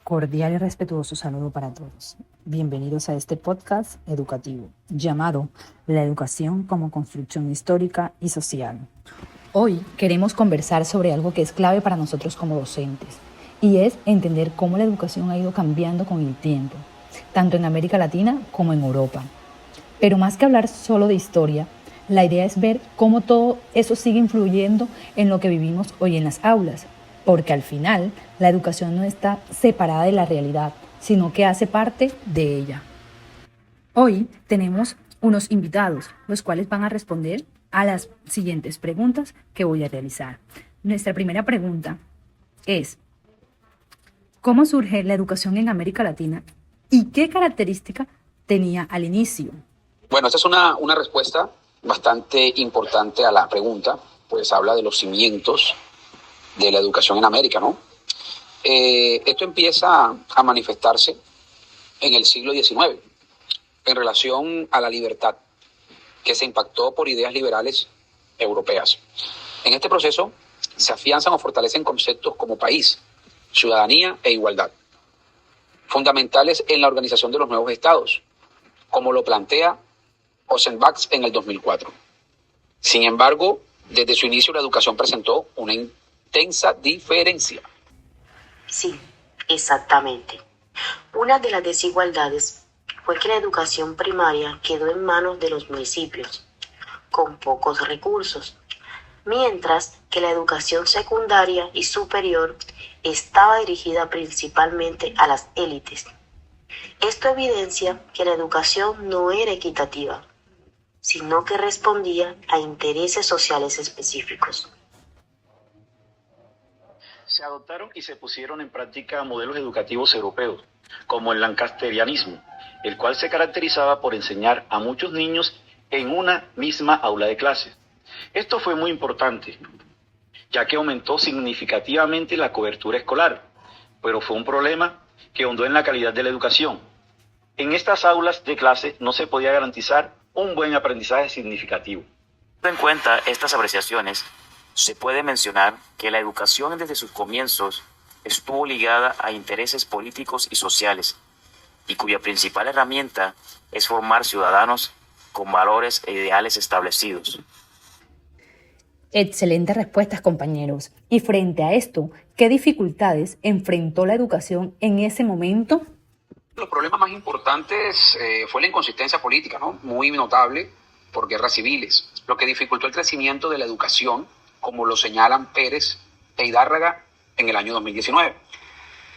Cordial y respetuoso saludo para todos. Bienvenidos a este podcast educativo llamado La educación como construcción histórica y social. Hoy queremos conversar sobre algo que es clave para nosotros como docentes y es entender cómo la educación ha ido cambiando con el tiempo, tanto en América Latina como en Europa. Pero más que hablar solo de historia, la idea es ver cómo todo eso sigue influyendo en lo que vivimos hoy en las aulas, porque al final la educación no está separada de la realidad, sino que hace parte de ella. Hoy tenemos unos invitados, los cuales van a responder a las siguientes preguntas que voy a realizar. Nuestra primera pregunta es: ¿cómo surge la educación en América Latina y qué característica tenía al inicio? Bueno, esta es una respuesta bastante importante a la pregunta, pues habla de los cimientos de la educación en América, ¿no? Esto empieza a manifestarse en el siglo XIX, en relación a la libertad, que se impactó por ideas liberales europeas. En este proceso se afianzan o fortalecen conceptos como país, ciudadanía e igualdad, fundamentales en la organización de los nuevos estados, como lo plantea Ossenbach en el 2004. Sin embargo, desde su inicio la educación presentó una intensa diferencia. Sí, exactamente. Una de las desigualdades fue que la educación primaria quedó en manos de los municipios, con pocos recursos, mientras que la educación secundaria y superior estaba dirigida principalmente a las élites. Esto evidencia que la educación no era equitativa, sino que respondía a intereses sociales específicos. Se adoptaron y se pusieron en práctica modelos educativos europeos, como el lancasterianismo, el cual se caracterizaba por enseñar a muchos niños en una misma aula de clases. Esto fue muy importante, ya que aumentó significativamente la cobertura escolar, pero fue un problema que ahondó en la calidad de la educación. En estas aulas de clase no se podía garantizar un buen aprendizaje significativo. Teniendo en cuenta estas apreciaciones, se puede mencionar que la educación desde sus comienzos estuvo ligada a intereses políticos y sociales, y cuya principal herramienta es formar ciudadanos con valores e ideales establecidos. Excelentes respuestas, compañeros. Y frente a esto, ¿qué dificultades enfrentó la educación en ese momento? Los problemas más importantes fue la inconsistencia política, ¿no? Muy notable por guerras civiles, lo que dificultó el crecimiento de la educación, como lo señalan Pérez e Hidárraga en el año 2019.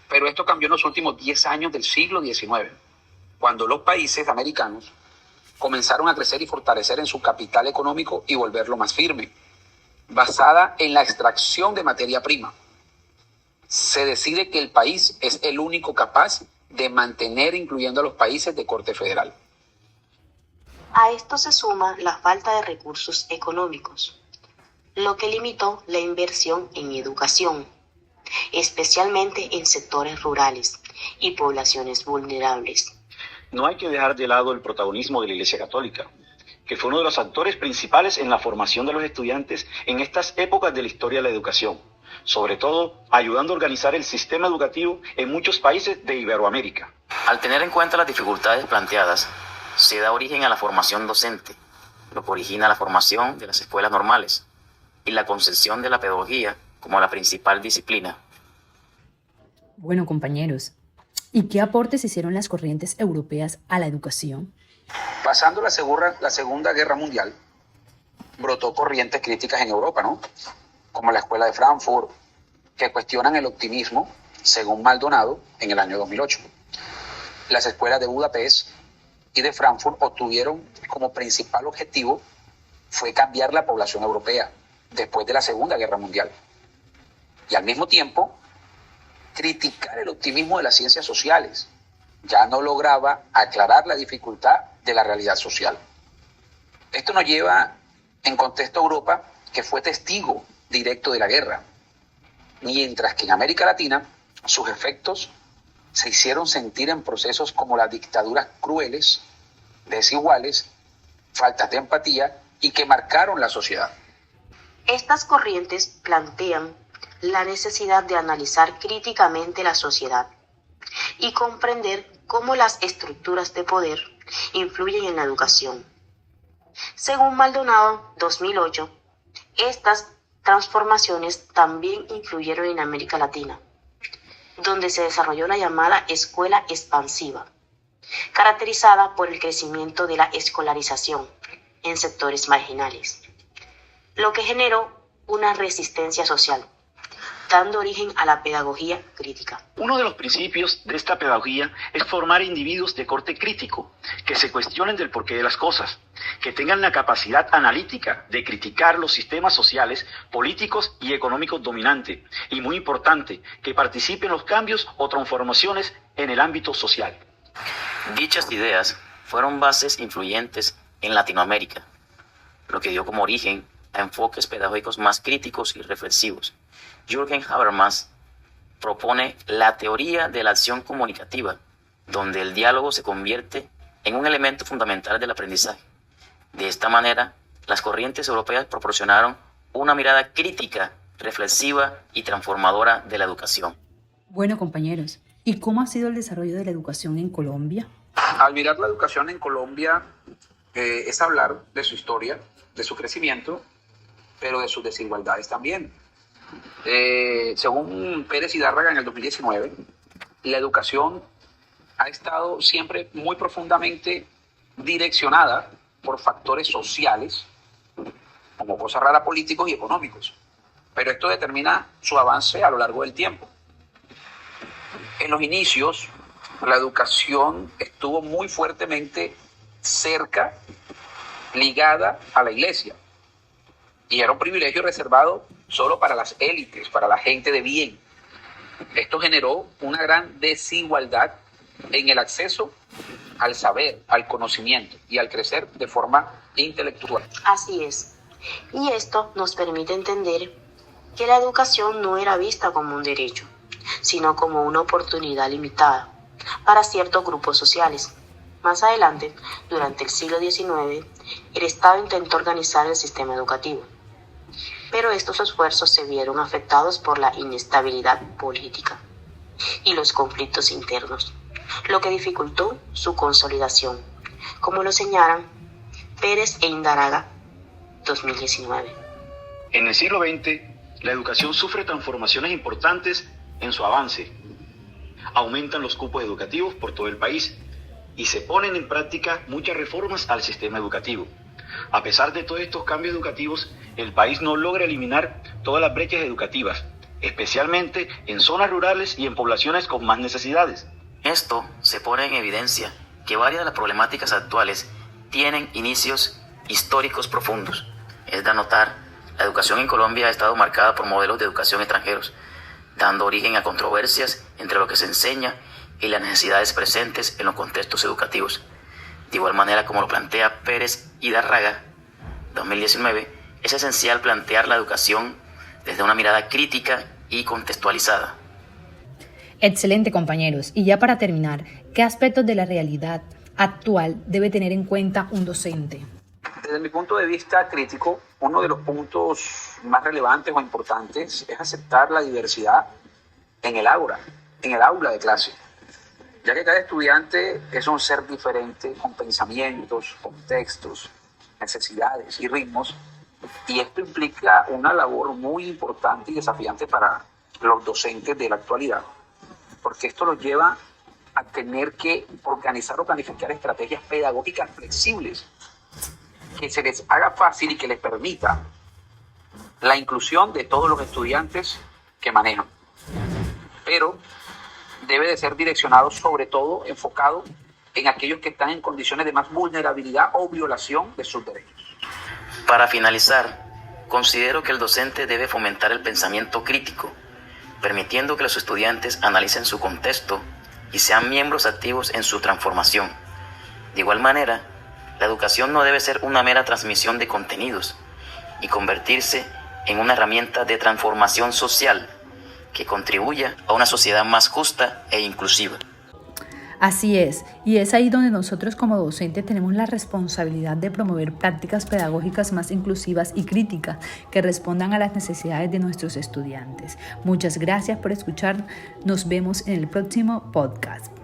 Pero esto cambió en los últimos 10 años del siglo XIX, cuando los países americanos comenzaron a crecer y fortalecer en su capital económico y volverlo más firme, basada en la extracción de materia prima. Se decide que el país es el único capaz de mantener, incluyendo a los países de corte federal. A esto se suma la falta de recursos económicos, lo que limitó la inversión en educación, especialmente en sectores rurales y poblaciones vulnerables. No hay que dejar de lado el protagonismo de la Iglesia Católica, que fue uno de los actores principales en la formación de los estudiantes en estas épocas de la historia de la educación, sobre todo ayudando a organizar el sistema educativo en muchos países de Iberoamérica. Al tener en cuenta las dificultades planteadas, se da origen a la formación docente, lo que origina la formación de las escuelas normales y la concepción de la pedagogía como la principal disciplina. Bueno, compañeros, ¿y qué aportes hicieron las corrientes europeas a la educación? Pasando la Segunda Guerra Mundial, brotó corrientes críticas en Europa, ¿no? Como la Escuela de Frankfurt, que cuestionan el optimismo, según Maldonado, en el año 2008. Las escuelas de Budapest y de Frankfurt obtuvieron como principal objetivo fue cambiar la población europea después de la Segunda Guerra Mundial. Y al mismo tiempo, criticar el optimismo de las ciencias sociales. Ya no lograba aclarar la dificultad de la realidad social. Esto nos lleva en contexto a Europa, que fue testigo directo de la guerra, mientras que en América Latina sus efectos se hicieron sentir en procesos como las dictaduras crueles, desiguales, faltas de empatía y que marcaron la sociedad. Estas corrientes plantean la necesidad de analizar críticamente la sociedad y comprender cómo las estructuras de poder influyen en la educación. Según Maldonado, 2008, estas transformaciones también influyeron en América Latina, donde se desarrolló la llamada escuela expansiva, caracterizada por el crecimiento de la escolarización en sectores marginales, lo que generó una resistencia social, dando origen a la pedagogía crítica. Uno de los principios de esta pedagogía es formar individuos de corte crítico, que se cuestionen del porqué de las cosas, que tengan la capacidad analítica de criticar los sistemas sociales, políticos y económicos dominantes, y muy importante, que participen en los cambios o transformaciones en el ámbito social. Dichas ideas fueron bases influyentes en Latinoamérica, lo que dio como origen a enfoques pedagógicos más críticos y reflexivos. Jürgen Habermas propone la teoría de la acción comunicativa, donde el diálogo se convierte en un elemento fundamental del aprendizaje. De esta manera, las corrientes europeas proporcionaron una mirada crítica, reflexiva y transformadora de la educación. Bueno, compañeros, ¿y cómo ha sido el desarrollo de la educación en Colombia? Al mirar la educación en Colombia, es hablar de su historia, de su crecimiento, pero de sus desigualdades también. Según Pérez Hidárraga en el 2019, la educación ha estado siempre muy profundamente direccionada por factores sociales, como cosa rara políticos y económicos, pero esto determina su avance a lo largo del tiempo. En los inicios, la educación estuvo muy fuertemente cerca, ligada a la iglesia, y era un privilegio reservado solo para las élites, para la gente de bien. Esto generó una gran desigualdad en el acceso al saber, al conocimiento y al crecer de forma intelectual. Así es. Y esto nos permite entender que la educación no era vista como un derecho, sino como una oportunidad limitada para ciertos grupos sociales. Más adelante, durante el siglo XIX, el Estado intentó organizar el sistema educativo, pero estos esfuerzos se vieron afectados por la inestabilidad política y los conflictos internos, lo que dificultó su consolidación, como lo señalan Pérez e Hidárraga, 2019. En el siglo XX, la educación sufre transformaciones importantes en su avance. Aumentan los cupos educativos por todo el país y se ponen en práctica muchas reformas al sistema educativo. A pesar de todos estos cambios educativos, el país no logra eliminar todas las brechas educativas, especialmente en zonas rurales y en poblaciones con más necesidades. Esto se pone en evidencia que varias de las problemáticas actuales tienen inicios históricos profundos. Es de anotar, la educación en Colombia ha estado marcada por modelos de educación extranjeros, dando origen a controversias entre lo que se enseña y las necesidades presentes en los contextos educativos. De igual manera, como lo plantea Pérez Hidárraga, 2019, es esencial plantear la educación desde una mirada crítica y contextualizada. Excelente, compañeros. Y ya para terminar, ¿qué aspectos de la realidad actual debe tener en cuenta un docente? Desde mi punto de vista crítico, uno de los puntos más relevantes o importantes es aceptar la diversidad en el aula de clase, ya que cada estudiante es un ser diferente con pensamientos, contextos, necesidades y ritmos, y esto implica una labor muy importante y desafiante para los docentes de la actualidad, porque esto los lleva a tener que organizar o planificar estrategias pedagógicas flexibles que se les haga fácil y que les permita la inclusión de todos los estudiantes que manejan. Pero debe de ser direccionado, sobre todo enfocado en aquellos que están en condiciones de más vulnerabilidad o violación de sus derechos. Para finalizar, considero que el docente debe fomentar el pensamiento crítico, permitiendo que los estudiantes analicen su contexto y sean miembros activos en su transformación. De igual manera, la educación no debe ser una mera transmisión de contenidos y convertirse en una herramienta de transformación social que contribuya a una sociedad más justa e inclusiva. Así es, y es ahí donde nosotros como docentes tenemos la responsabilidad de promover prácticas pedagógicas más inclusivas y críticas que respondan a las necesidades de nuestros estudiantes. Muchas gracias por escuchar, nos vemos en el próximo podcast.